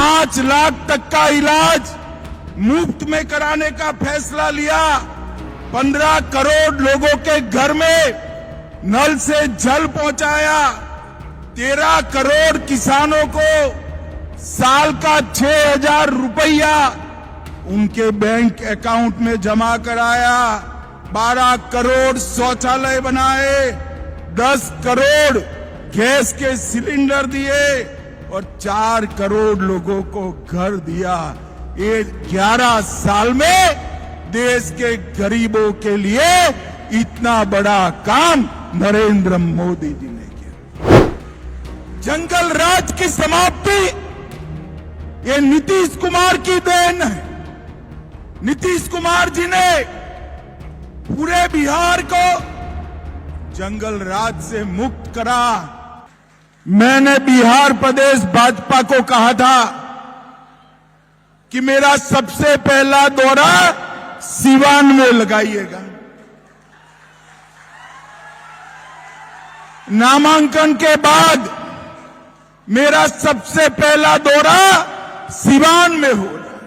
5 लाख तक का इलाज मुफ्त में कराने का फैसला लिया। 15 करोड़ लोगों के घर में नल से जल पहुंचाया। 13 करोड़ किसानों को साल का 6,000 रुपया उनके बैंक अकाउंट में जमा कराया। 12 करोड़ शौचालय बनाए, 10 करोड़ गैस के सिलेंडर दिए और 4 करोड़ लोगों को घर दिया। ये 11 साल में देश के गरीबों के लिए इतना बड़ा काम नरेंद्र मोदी जी ने किया। जंगल राज की समाप्ति ये नीतीश कुमार की देन है। नीतीश कुमार जी ने पूरे बिहार को जंगल राज से मुक्त करा। मैंने बिहार प्रदेश भाजपा को कहा था कि मेरा सबसे पहला दौरा सिवान में लगाइएगा। नामांकन के बाद मेरा सबसे पहला दौरा सिवान में हो रहा है।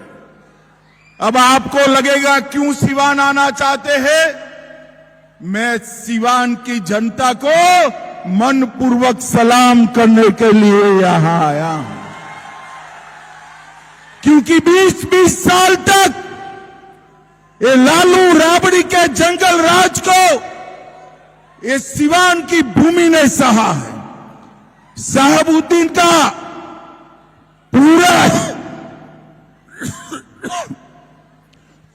अब आपको लगेगा क्यों सिवान आना चाहते हैं? मैं सिवान की जनता को मनपूर्वक सलाम करने के लिए यहां आया हूं, क्योंकि 20-20 साल तक ये लालू राबड़ी के जंगल राज को ये सिवान की भूमि ने सहा है। शहाबुद्दीन का पूरा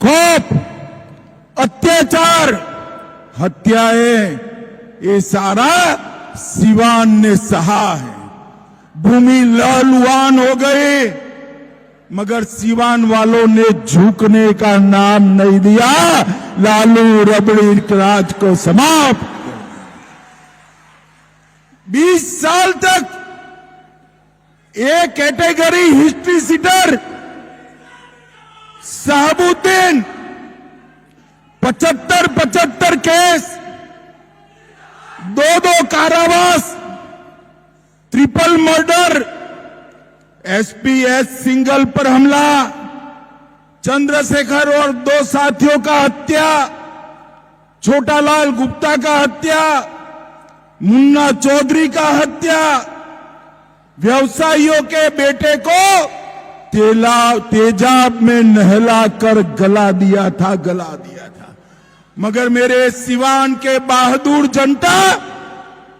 खौफ, अत्याचार, हत्याएं, ये सारा सिवान ने सहा है। भूमि लहलुहान हो गई, मगर सिवान वालों ने झुकने का नाम नहीं दिया। लालू रबड़ी राज को समाप्त 20 साल तक एक category history sheeter Shahabuddin 75 case, 2 कारावास, ट्रिपल मर्डर, एसपीएस सिंगल पर हमला, चंद्रशेखर और 2 साथियों का हत्या, छोटालाल गुप्ता का हत्या, मुन्ना चौधरी का हत्या, व्यवसायियों के बेटे को तेजाब में नहलाकर गला दिया था। मगर मेरे सिवान के बहादुर जनता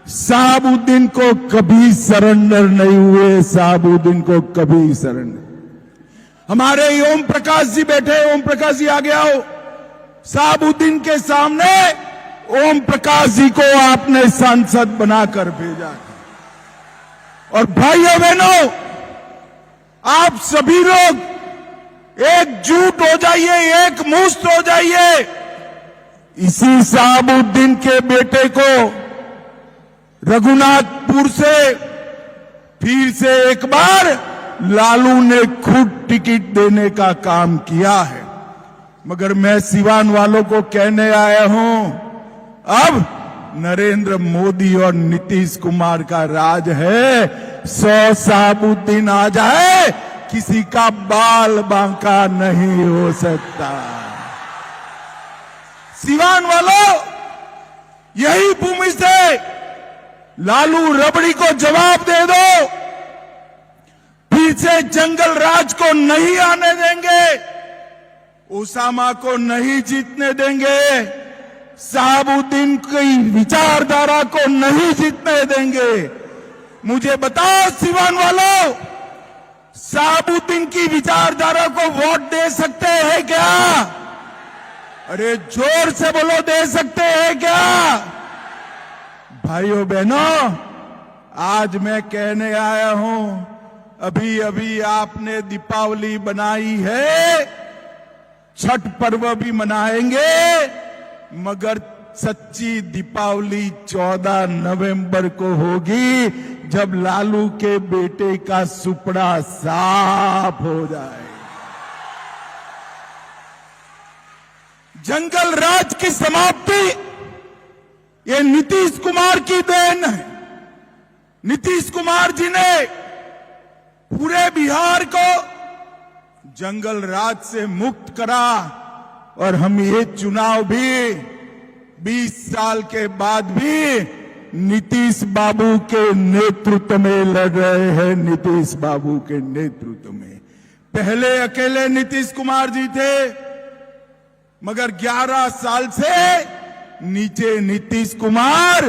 शहाबुद्दीन को कभी सरेंडर नहीं हुए। शहाबुद्दीन को कभी सरेंडर। हमारे ओम प्रकाश जी बैठे, ओम प्रकाश जी आगे आओ। शहाबुद्दीन के सामने ओम प्रकाश जी को आपने सांसद बनाकर भेजा। और भाइयों बहनों, आप सभी लोग एकजुट हो जाइए, एक मुश्त हो जाइए। इसी शहाबुद्दीन के बेटे को रघुनाथपुर से फिर से एक बार लालू ने खुद टिकट देने का काम किया है। मगर मैं सिवान वालों को कहने आया हूं, अब नरेंद्र मोदी और नीतीश कुमार का राज है। 100 शहाबुद्दीन आ जाए, किसी का बाल बांका नहीं हो सकता। सिवान वालों, यही भूमि से लालू रबड़ी को जवाब दे दो। फिर से जंगल राज को नहीं आने देंगे, ओसामा को नहीं जीतने देंगे, शहाबुद्दीन की विचारधारा को नहीं जीतने देंगे। मुझे बताओ सिवान वालों, शहाबुद्दीन की विचारधारा को वोट दे सकते हैं क्या? अरे जोर से बोलो, दे सकते हैं क्या? भाइयों बहनों, आज मैं कहने आया हूं, अभी अभी आपने दीपावली बनाई है, छठ पर्व भी मनाएंगे, मगर सच्ची दीपावली 14 नवंबर को होगी, जब लालू के बेटे का सुपड़ा साफ हो जाए। जंगल राज की समाप्ति ये नीतीश कुमार की देन है। नीतीश कुमार जी ने पूरे बिहार को जंगल राज से मुक्त करा और हम ये चुनाव भी 20 साल के बाद भी नीतीश बाबू के नेतृत्व में लड़ रहे हैं। नीतीश बाबू के नेतृत्व में पहले अकेले नीतीश कुमार जी थे, मगर 11 साल से नीचे नीतीश कुमार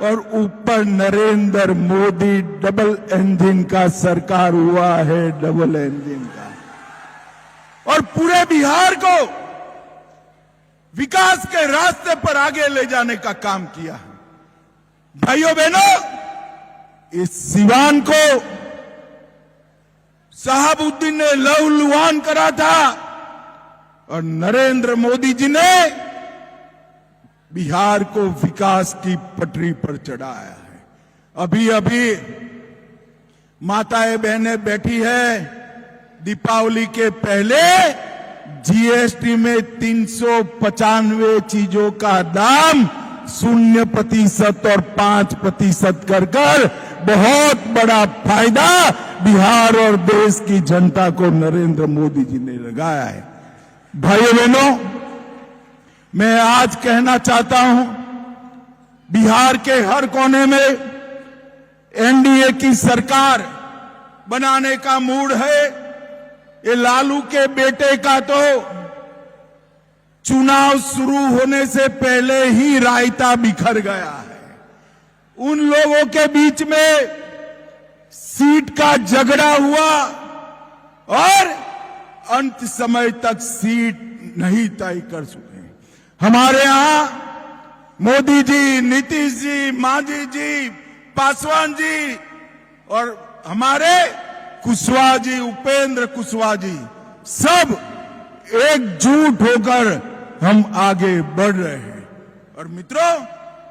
और ऊपर नरेंद्र मोदी, डबल इंजन का सरकार हुआ है, डबल इंजन का, और पूरे बिहार को विकास के रास्ते पर आगे ले जाने का काम किया है। भाइयों बहनों, इस सिवान को शहाबुद्दीन ने लहूलुहान करा था और नरेंद्र मोदी जी ने बिहार को विकास की पटरी पर चढ़ाया है। अभी अभी माताएं बहनें बैठी है, दीपावली के पहले जीएसटी में 395 चीजों का दाम 0% और 5% कर बहुत बड़ा फायदा बिहार और देश की जनता को नरेंद्र मोदी जी ने लगाया है। भाइयों बहनों, मैं आज कहना चाहता हूं, बिहार के हर कोने में एनडीए की सरकार बनाने का मूड है। ये लालू के बेटे का तो चुनाव शुरू होने से पहले ही रायता बिखर गया है। उन लोगों के बीच में सीट का झगड़ा हुआ और अंत समय तक सीट नहीं तय कर सके। हमारे यहां मोदी जी, नीतीश जी, मांझी जी, पासवान जी और हमारे कुशवाहा जी, उपेंद्र कुशवाहा जी, सब एकजुट होकर हम आगे बढ़ रहे हैं। और मित्रों,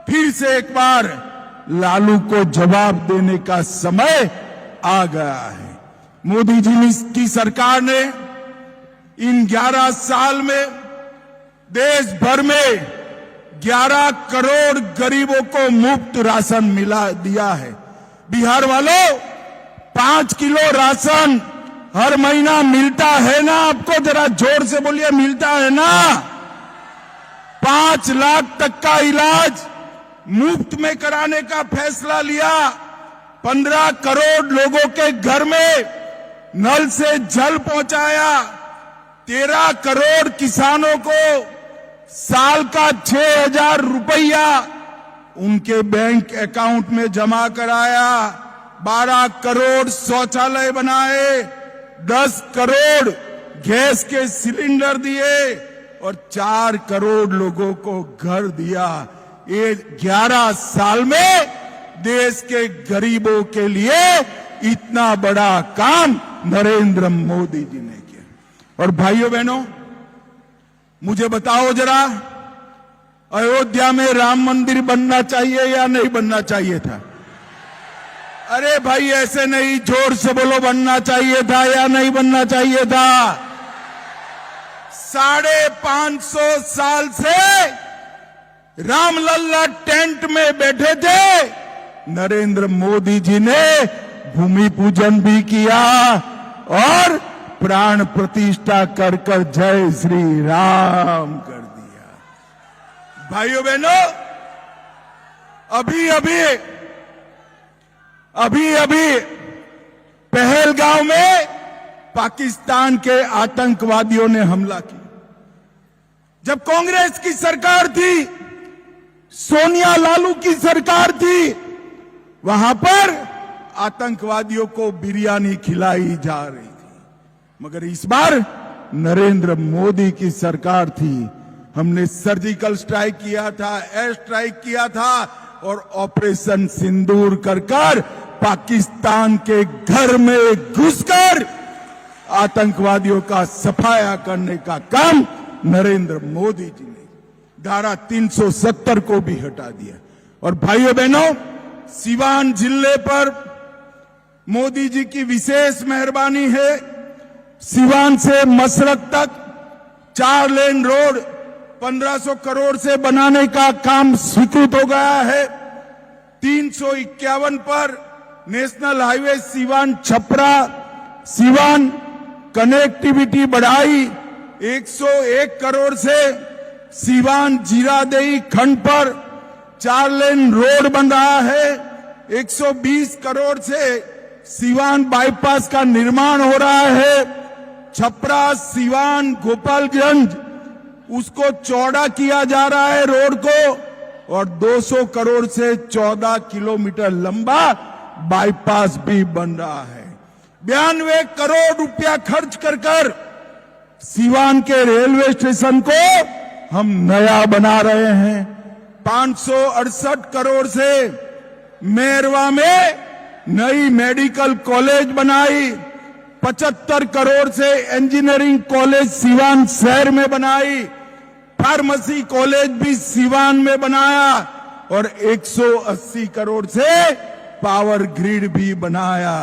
फिर से एक बार लालू को जवाब देने का समय आ गया है। मोदी जी की सरकार ने इन 11 साल में देश भर में 11 करोड़ गरीबों को मुफ्त राशन दिया है। बिहार वालों, 5 किलो राशन हर महीना मिलता है ना? आपको जरा जोर से बोलिए, मिलता है ना? 5 लाख तक का इलाज मुफ्त में कराने का फैसला लिया। 15 करोड़ लोगों के घर में नल से जल पहुंचाया। 13 करोड़ किसानों को साल का 6,000 रुपया उनके बैंक अकाउंट में जमा कराया। 12 करोड़ शौचालय बनाए, 10 करोड़ गैस के सिलेंडर दिए और 4 करोड़ लोगों को घर दिया। ये 11 साल में देश के गरीबों के लिए इतना बड़ा काम नरेंद्र मोदी जी ने किया। और भाइयों बहनों, मुझे बताओ जरा, अयोध्या में राम मंदिर बनना चाहिए या नहीं बनना चाहिए था? अरे भाई ऐसे नहीं, जोर से बोलो, बनना चाहिए था या नहीं बनना चाहिए था? 550 साल से रामलल्ला टेंट में बैठे थे। नरेंद्र मोदी जी ने भूमि पूजन भी किया और प्राण प्रतिष्ठा कर कर जय श्री राम कर दिया। भाइयों बहनों, अभी पहलगांव में पाकिस्तान के आतंकवादियों ने हमला किया। जब कांग्रेस की सरकार थी, सोनिया लालू की सरकार थी, वहां पर आतंकवादियों को बिरयानी खिलाई जा रही थी। मगर इस बार नरेंद्र मोदी की सरकार थी, हमने सर्जिकल स्ट्राइक किया था, एयर स्ट्राइक किया था और ऑपरेशन सिंदूर कर पाकिस्तान के घर में घुसकर आतंकवादियों का सफाया करने का काम नरेंद्र मोदी जी ने, धारा 370 को भी हटा दिया। और भाइयों बहनों, सिवान जिले पर मोदी जी की विशेष मेहरबानी है। सिवान से मसरत तक 4 लेन रोड 1500 करोड़ से बनाने का काम स्वीकृत हो गया है। 351 पर national highway Siwan Chhapra Siwan connectivity बढ़ाई। 101 करोड़ से सीवान जीरादेई खंड पर 4 लेन रोड बन रहा है। 120 करोड़ से सीवान बाईपास का निर्माण हो रहा है। छपरा सीवान गोपालगंज उसको चौड़ा किया जा रहा है रोड को, और 200 करोड़ से 14 किलोमीटर लंबा बाईपास भी बन रहा है। 92 करोड़ रुपया खर्च कर सीवान के रेलवे स्टेशन को हम नया बना रहे हैं। 568 करोड़ से मेरवा में नई मेडिकल कॉलेज बनाई। 75 करोड़ से इंजीनियरिंग कॉलेज सीवान शहर में बनाई। फार्मेसी कॉलेज भी सीवान में बनाया और 180 करोड़ से पावर ग्रिड भी बनाया।